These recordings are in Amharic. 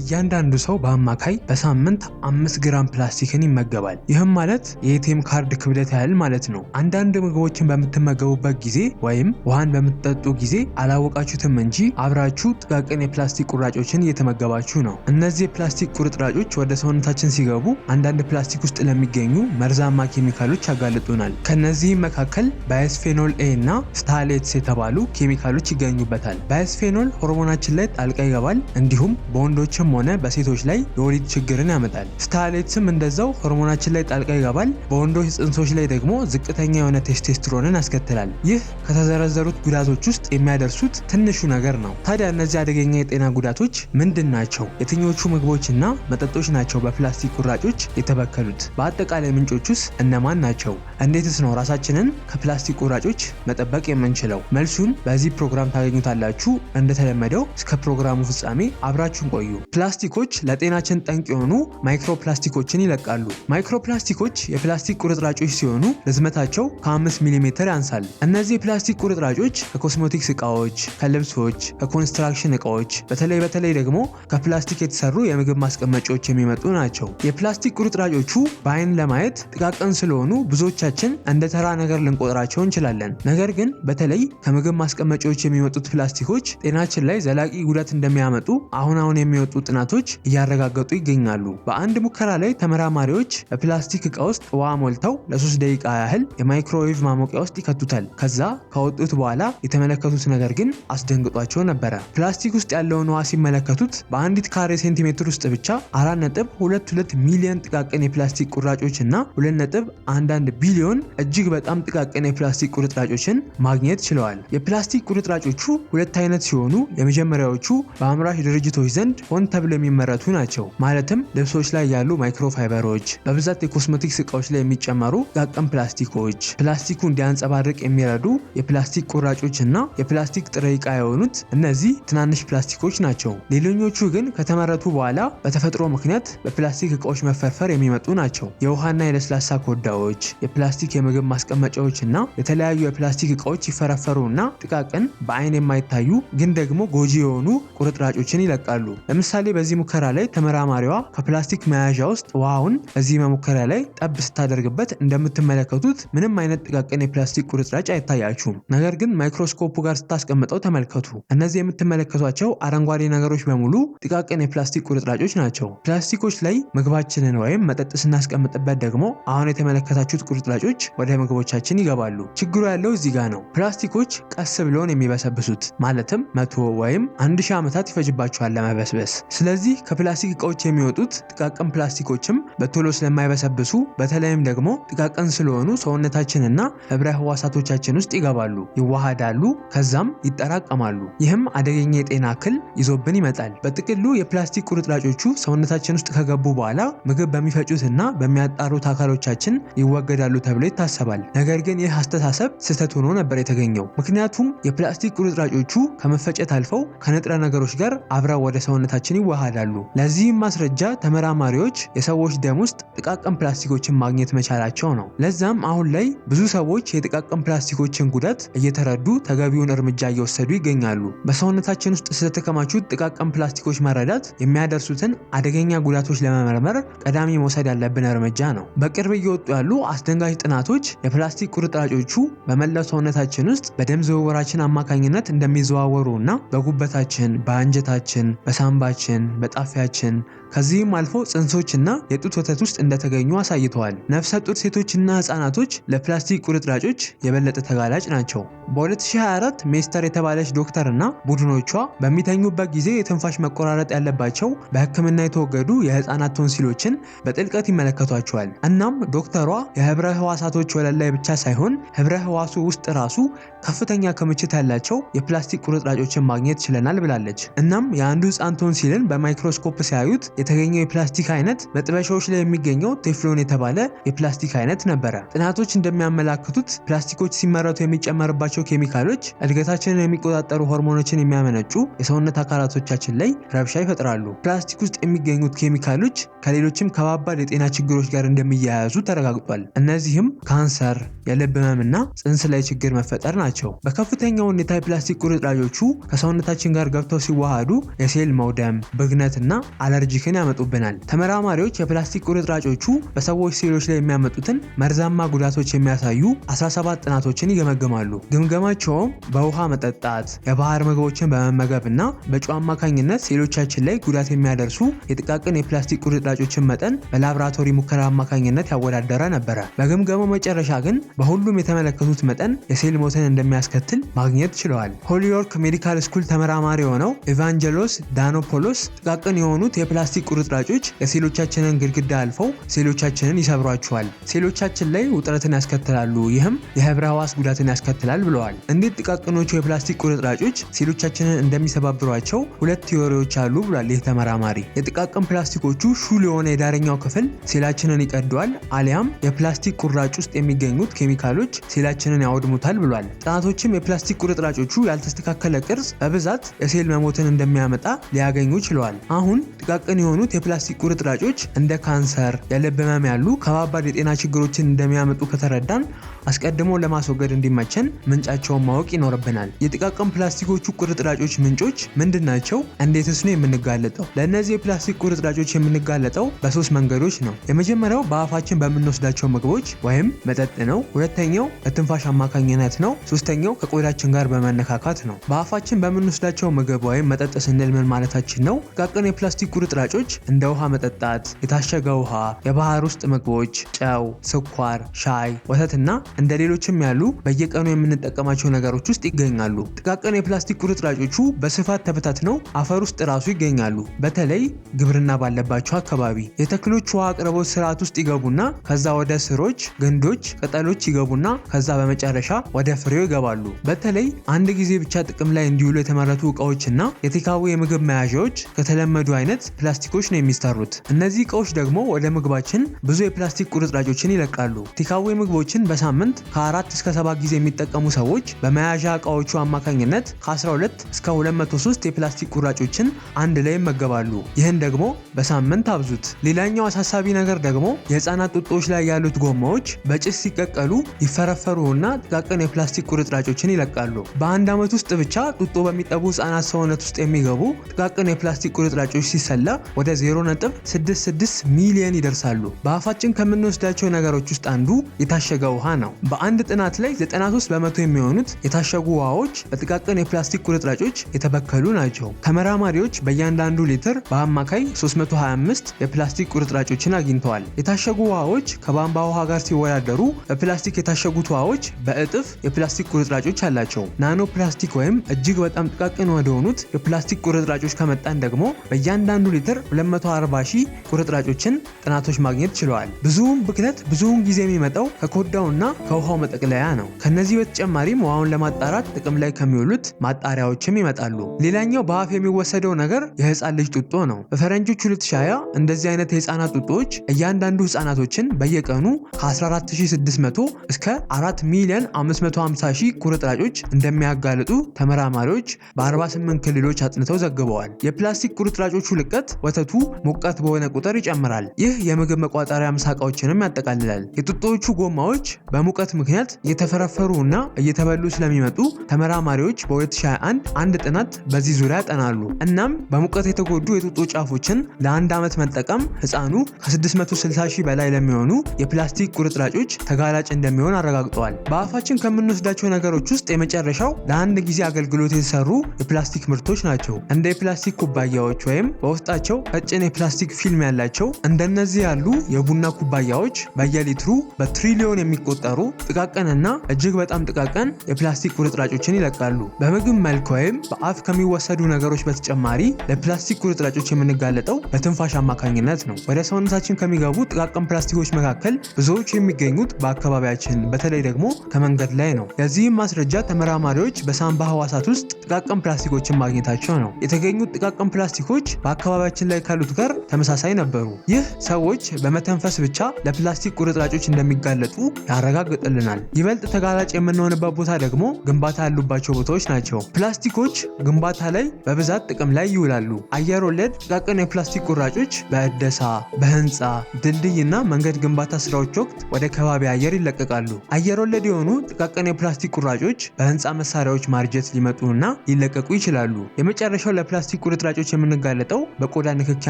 እያንዳንዱ ሰው በአማካይ በሳምንት 5 ግራም ፕላስቲክን ይመገባል። ይህም ማለት የኤቲኤም ካርድ ክብደት ያህል ማለት ነው። አንዳንድ ምግቦችን በምትመገቡበት ጊዜ ወይም ውሃን በምትጠጡ ጊዜ አላወቃችሁትም እንጂ አብራችሁ ጥቃቅን የፕላስቲክ ቁራጮችን እየተመገባችሁ ነው። እነዚህ የፕላስቲክ ቁርጥራጮች ወደ ሰውነታችን ሲገቡ አንዳንድ ፕላስቲክ ውስጥ ለሚገኙ መርዛማ ኬሚካሎች ያጋልጡናል። ከነዚህም መካከል ባይስፌኖል ኤ እና ፍታሌትስ የተባሉ ኬሚካሎች ይገኙበታል። ባይስፌኖል ሆርሞናችን ላይ ጣልቃ ይገባል፣ እንዲሁም በወንዶችም ሆነ በሴቶች ላይ የወሊድ ችግርን ያመጣል። ፍታሌትስም እንደዛው ሆርሞናችን ላይ ጣልቃ ይገባል፣ በወንዶች ጽንሶች ላይ ደግሞ ዝቅተኛ የሆነ ቴስቴስትሮንን ያስከትላል። ይህ ከተዘረዘሩት ጉዳቶች ውስጥ የሚያደርሱት ትንሹ ነገር ነው። ታዲያ እነዚህ አደገኛ የጤና ጉዳቶች ምንድን ናቸው? የትኞቹ ምግቦችና መጠጦች ናቸው በፕላስቲክ ቁራጮች የተበከሉት? በአጠቃላይ ምንጮቹስ እነማን ናቸው? እንዴትስ ነው ራሳችንን ከፕላስቲክ ቁራጮች መጠበቅ የምንችለው? መልሱን በዚህ ፕሮግራም ታገኙታላችሁ። እንደተለመደው እስከ ፕሮግራሙ ፍጻሜ አብራችሁን ቆዩ። ፕላስቲኮች ለጤናችን ጠንቅ የሆኑ ማይክሮፕላስቲኮችን ይለቃሉ። ማይክሮፕላስቲኮች የፕላስቲክ ቁርጥራጮች ሲሆኑ ርዝመታቸው ከ5 ሚሜ ያንሳል። እነዚህ የፕላስቲክ ቁርጥራጮች ከኮስሞቲክስ እቃዎች፣ ከልብሶች፣ ከኮንስትራክሽን እቃዎች በተለይ ደግሞ ከፕላስቲክ የተሰሩ የምግብ ማስቀመጫዎች የሚመጡ ናቸው። የፕላስቲክ ቁርጥራጮቹ በአይን ለማየት ጥቃቅን ስለሆኑ ብዙዎቻችን እንደ ተራ ነገር ልንቆጥራቸው እንችላለን። ነገር ግን በተለይ ከምግብ ማስቀመጫዎች የሚመጡት ፕላስቲኮች ጤናችን ላይ ዘላቂ ጉዳት እንደሚያመጡ አሁን የሚወጡ ጥናቶች እያረጋገጡ ይገኛሉ። በአንድ ሙከራ ላይ ተመራማሪዎች በፕላስቲክ እቃ ውስጥ ውሃ ሞልተው ለ3 ደቂቃ ያህል የማይክሮዌቭ ማሞቂያ ውስጥ ይከቱታል። ከዛ ካወጡት በኋላ የተመለከቱት ነገር ግን አስደንግጧቸው ነበረ። ፕላስቲክ ውስጥ ያለውን ውሃ ሲመለከቱት በአንዲት ካሬ ሴንቲሜትር ውስጥ ብቻ 4.22 ሚሊዮን ጥቃቅን የፕላስቲክ ቁራጮች እና 2.11 ቢሊዮን እጅግ በጣም ጥቃቅን የፕላስቲክ ቁርጥራጮችን ማግኘት ችለዋል። የፕላስቲክ ቁርጥራጮቹ ሁለት አይነት ሲሆኑ የመጀመሪያዎቹ በአምራች ድርጅቶች ዘንድ ሆን ተብለው የሚመረቱ ናቸው። ማለትም ልብሶች ላይ ያሉ ማይክሮፋይበሮች፣ በብዛት የኮስሞቲክስ እቃዎች ላይ የሚጨመሩ ጥቃቅን ፕላስቲኮች፣ ፕላስቲኩ እንዲያንጸባርቅ የሚረዱ የፕላስቲክ ቁራጮች እና የፕላስቲክ ጥሬ እቃ የሆኑት እነዚህ ትናንሽ ፕላስቲኮች ናቸው። ሌሎኞቹ ግን ከተመረቱ በኋላ በተፈጥሮ ምክንያት በፕላስቲክ እቃዎች መፈርፈር የሚመጡ ናቸው። የውሃና የለስላሳ ኮዳዎች፣ የፕላስቲክ የምግብ ማስቀመጫዎች እና የተለያዩ የፕላስቲክ እቃዎች ይፈረፈሩና ጥቃቅን በአይን የማይታዩ ግን ደግሞ ጎጂ የሆኑ ቁርጥራጮችን ይለቃሉ። ለምሳሌ በዚህ ሙከራ ላይ ተመራማሪዋ ከፕላስቲክ መያዣ ውስጥ ውሃውን በዚህ መሞከሪያ ላይ ጠብ ስታደርግበት እንደምትመለከቱት ምንም አይነት ጥቃቅን የፕላስቲክ ቁርጥራጭ አይታያችሁም። ነገር ግን ማይክሮስኮፑ ጋር ስታስቀምጠው ተመልከቱ። እነዚህ የምትመለከቷቸው አረንጓዴ ነገሮች በሙሉ ጥቃቅን የፕላስቲክ ቁርጥራጮች ናቸው። ፕላስቲኮች ላይ ምግባችንን ወይም መጠጥ ስናስቀምጥበት ደግሞ አሁን የተመለከታችሁት ቁርጥራጮች ወደ ምግቦቻችን ይገባሉ። ችግሩ ያለው እዚህ ጋር ነው። ፕላስቲኮች ቀስ ብለውን የሚበሰብሱት ማለትም 100 ወይም 1000 ዓመታት ይፈጅባቸዋል ለመበስበስ። ስለዚህ ከፕላስቲክ እቃዎች የሚወጡት ጥቃቅን ፕላስቲኮችም በቶሎ ስለማይበሰብሱ በተለይም ደግሞ ጥቃቅን ስለሆኑ ሰውነታችንና ህብረ ህዋሳቶቻችን ውስጥ ይገባሉ፣ ይዋሃዳሉ፣ ከዛም ይጠራቀማሉ። ይህም አደገኛ የጤና እክል ይዞብን ይመጣል። በጥቅሉ የፕላስቲክ ቁርጥራጮቹ ሰውነታችን ውስጥ ከገቡ በኋላ ምግብ በሚፈጩትና በሚያጣሩት አካሎቻችን ይወገዳሉ ተብሎ ይታሰባል። ነገር ግን ይህ አስተሳሰብ ስህተት ሆኖ ነበር የተገኘው። ምክንያቱም የፕላስቲክ ቁርጥራጮቹ ከመፈጨት አልፈው ከንጥረ ነገሮች ጋር አብረው ወደ ሰውነታችን ይዋሃዳሉ። ለዚህም ማስረጃ ተመራማሪዎች የሰዎች ደም ውስጥ ጥቃቅን ፕላስቲኮችን ማግኘት መቻላቸው ነው። ለዛም አሁን ላይ ብዙ ሰዎች የጥቃቅን ፕላስቲኮችን ጉዳት እየተረዱ ተገቢውን እርምጃ እየወሰዱ ይገኛሉ። በሰውነታችን ውስጥ ስለተከማቹት ጥቃቅን ፕላስቲኮች መረዳት የሚያደርሱትን አደገኛ ጉዳቶች ለመመርመር ቀዳሚ መውሰድ ያለብን እርምጃ ነው። በቅርብ እየወጡ ያሉ አስደንጋጭ ጥናቶች የፕላስቲክ ቁርጥራጮቹ በመላው ሰውነታችን ውስጥ በደም ዝውውራችን አማካኝነት እንደሚዘዋወሩ እና በጉበታችን፣ በአንጀታችን፣ በሳምባችን፣ በጣፊያችን ከዚህም አልፎ ጽንሶችና የጡት ወተት ውስጥ እንደተገኙ አሳይተዋል። ነፍሰ ጡር ሴቶችና ህጻናቶች ለፕላስቲክ ቁርጥራጮች የበለጠ ተጋላጭ ናቸው። በ2024 ሜስተር የተባለች ዶክተርና ቡድኖቿ በሚተኙበት ጊዜ የትንፋሽ መቆራረጥ ያለባቸው በህክምና የተወገዱ የህፃናት ቶንሲሎችን በጥልቀት ይመለከቷቸዋል። እናም ዶክተሯ የህብረ ህዋሳቶች ወለል ላይ ብቻ ሳይሆን ህብረ ህዋሱ ውስጥ ራሱ ከፍተኛ ክምችት ያላቸው የፕላስቲክ ቁርጥራጮችን ማግኘት ችለናል ብላለች። እናም የአንዱ ህፃን ቶንሲልን በማይክሮስኮፕ ሲያዩት የተገኘው የፕላስቲክ አይነት በጥበሻዎች ላይ የሚገኘው ቴፍሎን የተባለ የፕላስቲክ አይነት ነበረ። ጥናቶች እንደሚያመላክቱት ፕላስቲኮች ሲመረቱ የሚጨመርባቸው ኬሚካሎች እድገታችንን የሚቆጣጠሩ ሆርሞኖችን የሚያመነጩ የሰውነት አካላቶቻችን ላይ ረብሻ ይፈጥራሉ። ፕላስቲክ ውስጥ የሚገኙት ኬሚካሎች ከሌሎችም ከባባድ የጤና ችግሮች ጋር እንደሚያያዙ ተረጋግጧል። እነዚህም ካንሰር፣ የልብ ህመምና ጽንስ ላይ ችግር መፈጠር ናቸው። በከፍተኛ ሁኔታ የፕላስቲክ ቁርጥራጮቹ ከሰውነታችን ጋር ገብተው ሲዋሃዱ የሴል መውደም፣ ብግነትና አለርጂክን ያመጡብናል። ተመራማሪዎች የፕላስቲክ ቁርጥራጮቹ በሰዎች ሴሎች ላይ የሚያመጡትን መርዛማ ጉዳቶች የሚያሳዩ 17 ጥናቶችን ይገመግማሉ። ግምገማቸውም በውሃ መጠጣት፣ የባህር ምግቦችን በመመገብና በጨው አማካኝነት ሴሎቻችን ላይ ጉዳት የሚያደርሱ የጥቃቅን የፕላስቲክ ቁርጥራጮችን መጠን በላብራቶሪ ሙከራ አማካኝነት ያወዳደረ ነበረ። በግምገማው መጨረሻ ግን በሁሉም የተመለከቱት መጠን የሴል ሞትን እንደሚያስከትል ማግኘት ችለዋል። ሆሊዮርክ ሜዲካል ስኩል ተመራማሪ የሆነው ኢቫንጀሎስ ዳኖፖሎስ ጥቃቅን የሆኑት የፕላስቲክ ቁርጥራጮች የሴሎቻችንን ግድግዳ አልፈው ሴሎቻችንን ይሰብሯቸዋል፣ ሴሎቻችን ላይ ውጥረትን ያስከትላሉ፣ ይህም የህብረ ህዋስ ጉዳትን ያስከትላል ብለዋል። እንዴት ጥቃቅኖቹ የፕላስቲክ ቁርጥራጮች ሴሎቻችንን እንደሚሰባብሯቸው ሁለት ቲዎሪዎች አሉ ብሏል ይህ ተመራማሪ። የጥቃቅን ፕላስቲኮቹ ሹል የሆነ የዳረኛው ክፍል ሴላችንን ይቀደዋል፣ አሊያም የፕላስቲክ ቁራጭ ውስጥ የሚገኙት ኬሚካሎች ሴላችንን ያወድሙታል ብሏል። ጥናቶችም የፕላስቲክ ቁርጥራጮቹ ያልተስተካከለ ቅርጽ በብዛት የሴል መሞትን እንደሚያመጣ ሊያገኙ ችለዋል። አሁን ጥቃቅን የሆኑት የፕላስቲክ ቁርጥራጮች እንደ ካንሰር፣ የልብ ህመም ያሉ ከባባድ የጤና ችግሮችን እንደሚያመጡ ከተረዳን አስቀድሞ ለማስወገድ እንዲመቸን ምንጫቸውን ማወቅ ይኖርብናል። የጥቃቅን ፕላስቲኮቹ ቁርጥራጮች ምንጮች ምንድናቸው? እንዴትስ ነው የምንጋለጠው? ለእነዚህ የፕላስቲክ ቁርጥራጮች የምንጋለጠው በሶስት መንገዶች ነው። የመጀመሪያው በአፋችን በምንወስዳቸው ምግቦች ወይም መጠጥ ነው። ሁለተኛው በትንፋሽ አማካኝነት ነው። ሶስተኛው ከቆዳችን ጋር በመነካካት ነው። በአፋችን በምንወስዳቸው ምግብ ወይም መጠጥ ስንል ምን ማለታችን ነው? ጥቃቅን የፕላስቲክ ቁርጥራጮች እንደ ውሃ መጠጣት፣ የታሸገ ውሃ፣ የባህር ውስጥ ምግቦች፣ ጨው፣ ስኳር፣ ሻይ፣ ወተትና እንደ ሌሎችም ያሉ በየቀኑ የምንጠቀማቸው ነገሮች ውስጥ ይገኛሉ። ጥቃቅን የፕላስቲክ ቁርጥራጮቹ በስፋት ተበታትነው አፈር ውስጥ ራሱ ይገኛሉ። በተለይ ግብርና ባለባቸው አካባቢ የተክሎች ውሃ አቅርቦት ስርዓት ውስጥ ይገቡና ከዛ ወደ ስሮች፣ ግንዶች፣ ቅጠሎች ይገቡና ከዛ በመጨረሻ ወደ ፍሬው ይገባሉ። በተለይ አንድ ጊዜ ብቻ ጥቅም ላይ እንዲውሉ የተመረቱ እቃዎችና የቴካዌ የምግብ መያዣዎች ከተለመዱ አይነት ፕላስቲኮች ነው የሚሰሩት። እነዚህ እቃዎች ደግሞ ወደ ምግባችን ብዙ የፕላስቲክ ቁርጥራጮችን ይለቃሉ። ቴካዌ ምግቦችን በሳምንት ከ4 እስከ 7 ጊዜ የሚጠቀሙ ሰዎች በመያዣ እቃዎቹ አማካኝነት ከ12 እስከ 203 የፕላስቲክ ቁራጮችን አንድ ላይ ይመገባሉ። ይህን ደግሞ በሳምንት አብዙት። ሌላኛው አሳሳቢ ነገር ደግሞ የህፃናት ጡጦች ላይ ያሉት ጎማዎች በጭስ ሲቀቀሉ ይፈረፈሩና ጥቃቅን የፕላስቲክ ቁርጥራጮችን ይለቃሉ። በአንድ ዓመት ውስጥ ብቻ ጡጦ በሚጠቡ ህፃናት ሰውነት ውስጥ የሚገቡ ጥቃቅን የፕላስቲክ ቁርጥራጮች ሲሰላ ወደ 0.66 ሚሊዮን ይደርሳሉ። በአፋችን ከምንወስዳቸው ነገሮች ውስጥ አንዱ የታሸገ ውሃ ነው። በአንድ ጥናት ላይ 93 በመቶ የሚሆኑት የታሸጉ ውሃዎች በጥቃቅን የፕላስቲክ ቁርጥራጮች የተበከሉ ናቸው። ተመራማሪዎች በእያንዳንዱ ሊትር በአማካይ 325 የፕላስቲክ ቁርጥራጮችን አግኝተዋል። የታሸጉ ውሃዎች ከቧንቧ ውሃ ጋር ሲወዳደሩ በፕላስቲክ የታሸጉት ውሃዎች በእጥፍ የፕላስቲክ ቁርጥራጮች አላቸው። ናኖ ፕላስቲክ ወይም እጅግ በጣም ጥቃቅን ወደሆኑት የፕላስቲክ ቁርጥራጮች ከመጣን ደግሞ በእያንዳንዱ ሊትር 240,000 ቁርጥራጮችን ጥናቶች ማግኘት ችለዋል። ብዙውን ብክነት ብዙውን ጊዜ የሚመጣው ከኮዳውና ከውሃው መጠቅለያ ነው። ከነዚህ በተጨማሪም ውሃውን ለማጣራት ጥቅም ላይ ከሚውሉት ማጣሪያዎችም ይመጣሉ። ሌላኛው በአፍ የሚወሰደው ነገር የህፃን ልጅ ጡጦ ነው። በፈረንጆች 2020 እንደዚህ አይነት የህፃናት ጡጦዎች እያንዳንዱ ህፃናቶችን በየቀኑ ከ14600 እስከ 4,550,000 ቁርጥራጮች እንደሚያጋልጡ ተመራማሪዎች በ48 ክልሎች አጥንተው ዘግበዋል። የፕላስቲክ ቁርጥራጮቹ ልቀት ወተቱ ሞቃት በሆነ ቁጥር ይጨምራል። ይህ የምግብ መቋጠሪያ ምሳቃዎችንም ያጠቃልላል። የጡጦዎቹ ጎማዎች በሙቀት ምክንያት እየተፈረፈሩ እና እየተበሉ ስለሚመጡ ተመራማሪዎች በ2021 አንድ ጥናት በዚህ ዙሪያ ያጠናሉ። እናም በሙቀት የተጎዱ የጡጦ ጫፎችን ለአንድ ዓመት መጠቀም ህፃኑ ከ660,000 በላይ ለሚሆኑ የፕላስቲክ ቁርጥራጮች ተጋላጭ እንደሚሆን አረጋግጠዋል። በአፋችን ከምንወስዳቸው ነገሮች ውስጥ የመጨረሻው ለአንድ ጊዜ አገልግሎት የተሰሩ የፕላስቲክ ምርቶች ናቸው። እንደ የፕላስቲክ ኩባያዎች ወይም በውስጣቸው ቀጭን የፕላስቲክ ፊልም ያላቸው እንደነዚህ ያሉ የቡና ኩባያዎች በየሊትሩ በትሪሊዮን የሚቆጠሩ ጥቃቅንና እጅግ በጣም ጥቃቅን የፕላስቲክ ቁርጥራጮችን ይለቃሉ። በምግብ መልክ ወይም በአፍ ከሚወሰዱ ነገሮች በተጨማሪ ለፕላስቲክ ቁርጥራጮች የምንጋለጠው በትንፋሽ አማካኝነት ነው። ወደ ሰውነታችን ከሚገቡ ጥቃቅን ፕላስቲኮች መካከል ብዙዎቹ የሚገኙት በአካባቢያችን በተለይ ደግሞ ከመንገድ ላይ ነው። ለዚህም ማስረጃ ተመራማሪዎች በሳንባ ህዋሳት ውስጥ ጥቃቅን ፕላስቲኮችን ማግኘታቸው ነው። የተገኙት ጥቃቅን ፕላስቲኮች በአካባቢያችን ላይ ካሉት ጋር ተመሳሳይ ነበሩ። ይህ ሰዎች በመተንፈስ ብቻ ለፕላስቲክ ቁርጥራጮች እንደሚጋለጡ ያረጋግጥልናል። ይበልጥ ተጋላጭ የምንሆንበት ቦታ ደግሞ ግንባታ ያሉባቸው ቦታዎች ናቸው። ፕላስቲኮች ግንባታ ላይ በብዛት ጥቅም ላይ ይውላሉ። አየር ወለድ ጥቃቅን የፕላስቲክ ቁራጮች በእደሳ፣ በህንፃ፣ ድልድይ እና መንገድ ግንባታ ስራዎች ወቅት ወደ ከባቢ አየር ይለቀቃሉ። አየር ወለድ የሆኑ ጥቃቅን የፕላስቲክ ቁራጮች በህንፃ መሳሪያዎች ማርጀት ሊመጡ እና ሊለቀቁ ይችላሉ። የመጨረሻው ለፕላስቲክ ቁርጥራጮች ቁርጥራጮች የምንጋለጠው በቆዳ ንክኪ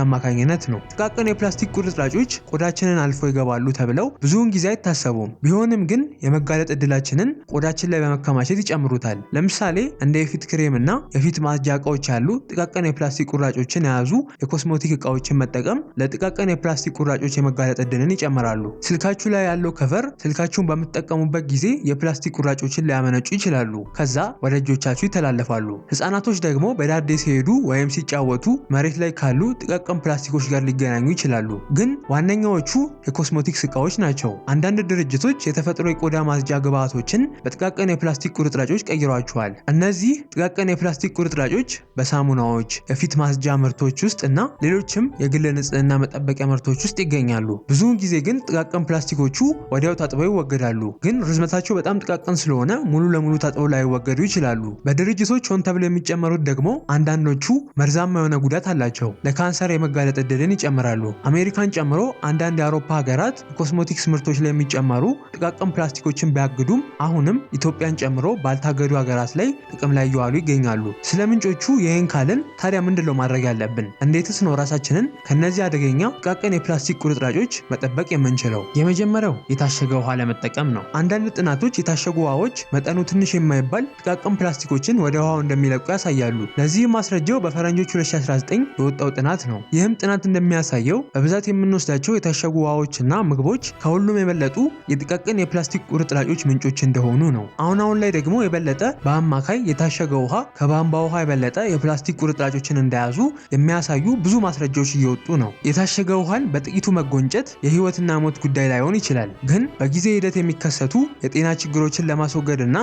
አማካኝነት ነው። ጥቃቅን የፕላስቲክ ቁርጥራጮች ቆዳችንን አልፈው ይገባሉ ተብለው ብዙውን ጊዜ አይታሰቡም። ቢሆንም ግን የመጋለጥ እድላችንን ቆዳችን ላይ በመከማቸት ይጨምሩታል። ለምሳሌ እንደ የፊት ክሬም እና የፊት ማጽጃ እቃዎች ያሉ ጥቃቅን የፕላስቲክ ቁራጮችን የያዙ የኮስሞቲክ እቃዎችን መጠቀም ለጥቃቅን የፕላስቲክ ቁራጮች የመጋለጥ እድልን ይጨምራሉ። ስልካችሁ ላይ ያለው ከቨር ስልካችሁን በምትጠቀሙበት ጊዜ የፕላስቲክ ቁራጮችን ሊያመነጩ ይችላሉ። ከዛ ወደ እጆቻችሁ ይተላለፋሉ። ህፃናቶች ደግሞ በዳዴ ሲሄዱ ወይም ሲጫወቱ መሬት ላይ ካሉ ጥቃቅን ፕላስቲኮች ጋር ሊገናኙ ይችላሉ። ግን ዋነኛዎቹ የኮስሞቲክስ እቃዎች ናቸው። አንዳንድ ድርጅቶች የተፈጥሮ የቆዳ ማጽጃ ግብዓቶችን በጥቃቅን የፕላስቲክ ቁርጥራጮች ቀይረዋቸዋል። እነዚህ ጥቃቅን የፕላስቲክ ቁርጥራጮች በሳሙናዎች፣ የፊት ማጽጃ ምርቶች ውስጥ እና ሌሎችም የግል ንጽህና መጠበቂያ ምርቶች ውስጥ ይገኛሉ። ብዙውን ጊዜ ግን ጥቃቅን ፕላስቲኮቹ ወዲያው ታጥበው ይወገዳሉ። ግን ርዝመታቸው በጣም ጥቃቅን ስለሆነ ሙሉ ለሙሉ ታጥበው ላይወገዱ ይችላሉ። በድርጅቶች ሆን ተብለው የሚጨመሩት ደግሞ አንዳንዶቹ መርዛማ የሆነ ጉዳት አላቸው። ለካንሰር የመጋለጥ እድልን ይጨምራሉ። አሜሪካን ጨምሮ አንዳንድ የአውሮፓ ሀገራት የኮስሞቲክስ ምርቶች ላይ የሚጨመሩ ጥቃቅን ፕላስቲኮችን ቢያግዱም አሁንም ኢትዮጵያን ጨምሮ ባልታገዱ ሀገራት ላይ ጥቅም ላይ እየዋሉ ይገኛሉ። ስለ ምንጮቹ ይህን ካልን ታዲያ ምንድነው ማድረግ ያለብን? እንዴትስ ነው ራሳችንን ከነዚህ አደገኛ ጥቃቅን የፕላስቲክ ቁርጥራጮች መጠበቅ የምንችለው? የመጀመሪያው የታሸገ ውሃ ለመጠቀም ነው። አንዳንድ ጥናቶች የታሸጉ ውሃዎች መጠኑ ትንሽ የማይባል ጥቃቅን ፕላስቲኮችን ወደ ውሃው እንደሚለቁ ያሳያሉ። ለዚህም ማስረጃው በፈረንጆች 2019 የወጣው ጥናት ነው። ይህም ጥናት እንደሚያሳየው በብዛት የምንወስዳቸው የታሸጉ ውሃዎችና ምግቦች ከሁሉም የበለጡ የጥቃቅን የፕላስቲክ ቁርጥራጮች ምንጮች እንደሆኑ ነው። አሁን ላይ ደግሞ የበለጠ በአማካይ የታሸገ ውሃ ከቧንቧ ውሃ የበለጠ የፕላስቲክ ቁርጥራጮችን እንደያዙ የሚያሳዩ ብዙ ማስረጃዎች እየወጡ ነው። የታሸገ ውሃን በጥቂቱ መጎንጨት የህይወትና ሞት ጉዳይ ላይሆን ይችላል፣ ግን በጊዜ ሂደት የሚከሰቱ የጤና ችግሮችን ለማስወገድና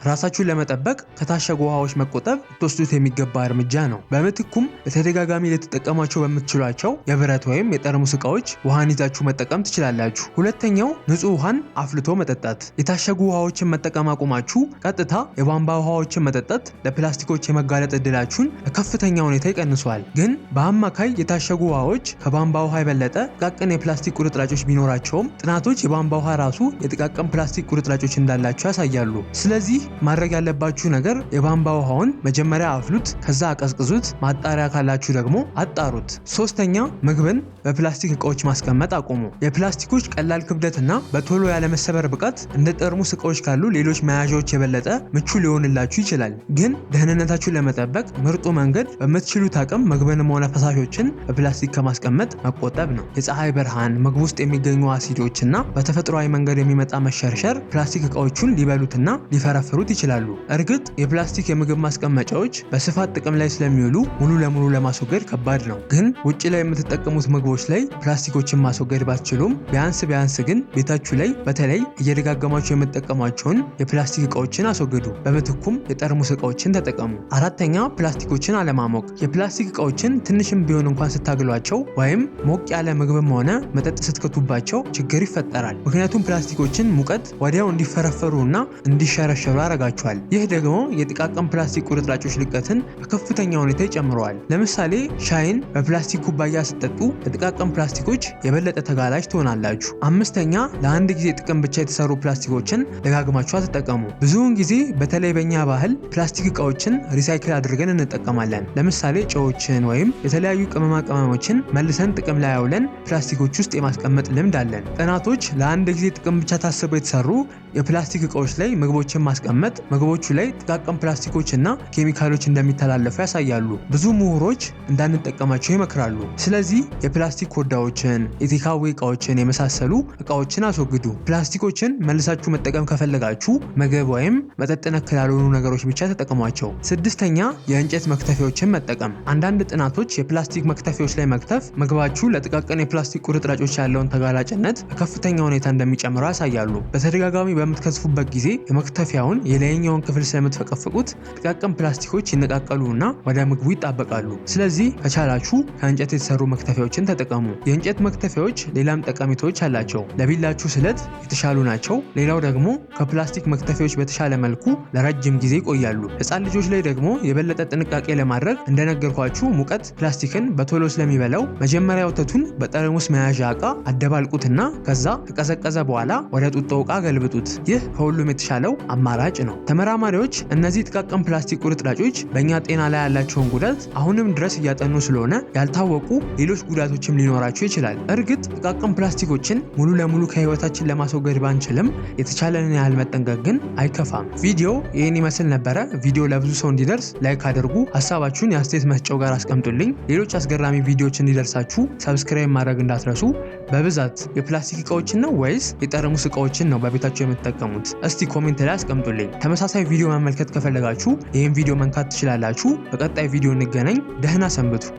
ራሳችሁን ለመጠበቅ ከታሸጉ ውሃዎች መቆጠብ ልትወስዱት የሚገባ እርምጃ ነው። በምትኩም በተደጋጋሚ ልትጠቀሟቸው በምትችሏቸው የብረት ወይም የጠርሙስ እቃዎች ውሃን ይዛችሁ መጠቀም ትችላላችሁ። ሁለተኛው ንጹህ ውሃን አፍልቶ መጠጣት። የታሸጉ ውሃዎችን መጠቀም አቁማችሁ ቀጥታ የቧንቧ ውሃዎችን መጠጣት ለፕላስቲኮች የመጋለጥ እድላችሁን በከፍተኛ ሁኔታ ይቀንሷል። ግን በአማካይ የታሸጉ ውሃዎች ከቧንቧ ውሃ የበለጠ ጥቃቅን የፕላስቲክ ቁርጥራጮች ቢኖራቸውም ጥናቶች የቧንቧ ውሃ ራሱ የጥቃቅን ፕላስቲክ ቁርጥራጮች እንዳላቸው ያሳያሉ። ስለዚህ ማድረግ ያለባችሁ ነገር የቧንቧ ውሃውን መጀመሪያ አፍሉት፣ ከዛ አቀዝቅዙት፣ ማጣሪያ ካላችሁ ደግሞ አጣሩት። ሶስተኛ ምግብን በፕላስቲክ እቃዎች ማስቀመጥ አቁሙ። የፕላስቲኮች ቀላል ክብደትና በቶሎ ያለመሰበር ብቃት እንደ ጠርሙስ እቃዎች ካሉ ሌሎች መያዣዎች የበለጠ ምቹ ሊሆንላችሁ ይችላል። ግን ደህንነታችሁን ለመጠበቅ ምርጡ መንገድ በምትችሉት አቅም ምግብንም ሆነ ፈሳሾችን በፕላስቲክ ከማስቀመጥ መቆጠብ ነው። የፀሐይ ብርሃን፣ ምግብ ውስጥ የሚገኙ አሲዶችና በተፈጥሯዊ መንገድ የሚመጣ መሸርሸር ፕላስቲክ እቃዎቹን ሊበሉትና ሊፈረፍሩት ይችላሉ። እርግጥ የፕላስቲክ የምግብ ማስቀመጫዎች በስፋት ጥቅም ላይ ስለሚውሉ ሙሉ ለሙሉ ለማስወገድ ከባድ ነው። ግን ውጭ ላይ የምትጠቀሙት ምግቦች ላይ ፕላስቲኮችን ማስወገድ ባትችሉም ቢያንስ ግን ቤታችሁ ላይ በተለይ እየደጋገማችሁ የምትጠቀሟቸውን የፕላስቲክ እቃዎችን አስወግዱ። በምትኩም የጠርሙስ እቃዎችን ተጠቀሙ። አራተኛ ፕላስቲኮችን አለማሞቅ። የፕላስቲክ እቃዎችን ትንሽም ቢሆን እንኳን ስታግሏቸው ወይም ሞቅ ያለ ምግብም ሆነ መጠጥ ስትከቱባቸው ችግር ይፈጠራል። ምክንያቱም ፕላስቲኮችን ሙቀት ወዲያው እንዲፈረፈሩ እና እንዲሸረሸሩ ያደርጋቸዋል። ይህ ደግሞ የጥቃቅን ፕላስቲክ ቁርጥራጮች ልቀትን በከፍተኛ ሁኔታ ይጨምረዋል። ለምሳሌ ሻይን በፕላስቲክ ኩባያ ስትጠጡ ለጥቃቅን ፕላስቲኮች የበለጠ ተጋላጭ ትሆናላችሁ። አምስተኛ ለአንድ ጊዜ ጥቅም ብቻ የተሰሩ ፕላስቲኮችን ደጋግማችሁ አትጠቀሙ። ብዙውን ጊዜ በተለይ በእኛ ባህል ፕላስቲክ እቃዎችን ሪሳይክል አድርገን እንጠቀማለን። ለምሳሌ ጨዎችን ወይም የተለያዩ ቅመማ ቅመሞችን መልሰን ጥቅም ላይ አውለን ፕላስቲኮች ውስጥ የማስቀመጥ ልምድ አለን። ጥናቶች ለአንድ ጊዜ ጥቅም ብቻ ታስበው የተሰሩ የፕላስቲክ እቃዎች ላይ ምግቦችን ማስቀመጥ ምግቦቹ ላይ ጥቃቅን ፕላስቲኮች እና ኬሚካሎች እንደሚተላለፉ ያሳያሉ። ብዙ ምሁሮች እንዳንጠቀማቸው ይመክራሉ። ስለዚህ የፕላስቲክ ኮዳዎችን፣ የቴካዌ እቃዎችን የመሳሰሉ እቃዎችን አስወግዱ። ፕላስቲኮችን መልሳችሁ መጠቀም ከፈለጋችሁ ምግብ ወይም መጠጥ ነክ ያልሆኑ ነገሮች ብቻ ተጠቀሟቸው። ስድስተኛ የእንጨት መክተፊያዎችን መጠቀም። አንዳንድ ጥናቶች የፕላስቲክ መክተፊያዎች ላይ መክተፍ ምግባችሁ ለጥቃቅን የፕላስቲክ ቁርጥራጮች ያለውን ተጋላጭነት በከፍተኛ ሁኔታ እንደሚጨምረው ያሳያሉ። በተደጋጋሚ በምትከትፉበት ጊዜ የመክተፊያውን የላይኛውን ክፍል ስለምትፈቀፍቁት ጥቃቅን ፕላስቲኮች ይነቃቀሉና ወደ ምግቡ ይጣበቃሉ። ስለዚህ ከቻላችሁ ከእንጨት የተሰሩ መክተፊያዎችን ተጠቀሙ። የእንጨት መክተፊያዎች ሌላም ጠቀሜታዎች አላቸው። ለቢላችሁ ስለት የተሻሉ ናቸው። ሌላው ደግሞ ከፕላስቲክ መክተፊያዎች በተሻለ መልኩ ለረጅም ጊዜ ይቆያሉ። ህፃን ልጆች ላይ ደግሞ የበለጠ ጥንቃቄ ለማድረግ እንደነገርኳችሁ ሙቀት ፕላስቲክን በቶሎ ስለሚበላው መጀመሪያ ወተቱን በጠርሙስ መያዣ እቃ አደባልቁትና ከዛ ከቀዘቀዘ በኋላ ወደ ጡጦ እቃ ገልብጡት። ይህ ከሁሉም የተሻለው አማራጭ ነው። ተመራማሪዎች እነዚህ ጥቃቅን ፕላስቲክ ቁርጥራጮች በእኛ ጤና ላይ ያላቸውን ጉዳት አሁንም ድረስ እያጠኑ ስለሆነ ያልታወቁ ሌሎች ጉዳቶችም ሊኖራቸው ይችላል። እርግጥ ጥቃቅን ፕላስቲኮችን ሙሉ ለሙሉ ከህይወታችን ለማስወገድ ባንችልም የተቻለንን ያህል መጠንቀቅ ግን አይከፋም። ቪዲዮ ይህን ይመስል ነበረ። ቪዲዮ ለብዙ ሰው እንዲደርስ ላይክ አድርጉ። ሀሳባችሁን የአስተያየት መስጫው ጋር አስቀምጡልኝ። ሌሎች አስገራሚ ቪዲዮዎች እንዲደርሳችሁ ሰብስክራይብ ማድረግ እንዳትረሱ። በብዛት የፕላስቲክ እቃዎችን ነው ወይስ የጠርሙስ እቃዎችን ነው በቤታችሁ የምትጠቀሙት? እስቲ ኮሜንት ላይ አስቀምጡልኝ። ተመሳሳይ ቪዲዮ መመልከት ከፈለጋችሁ ይህን ቪዲዮ መንካት ትችላላችሁ። በቀጣይ ቪዲዮ እንገናኝ። ደህና ሰንብቱ።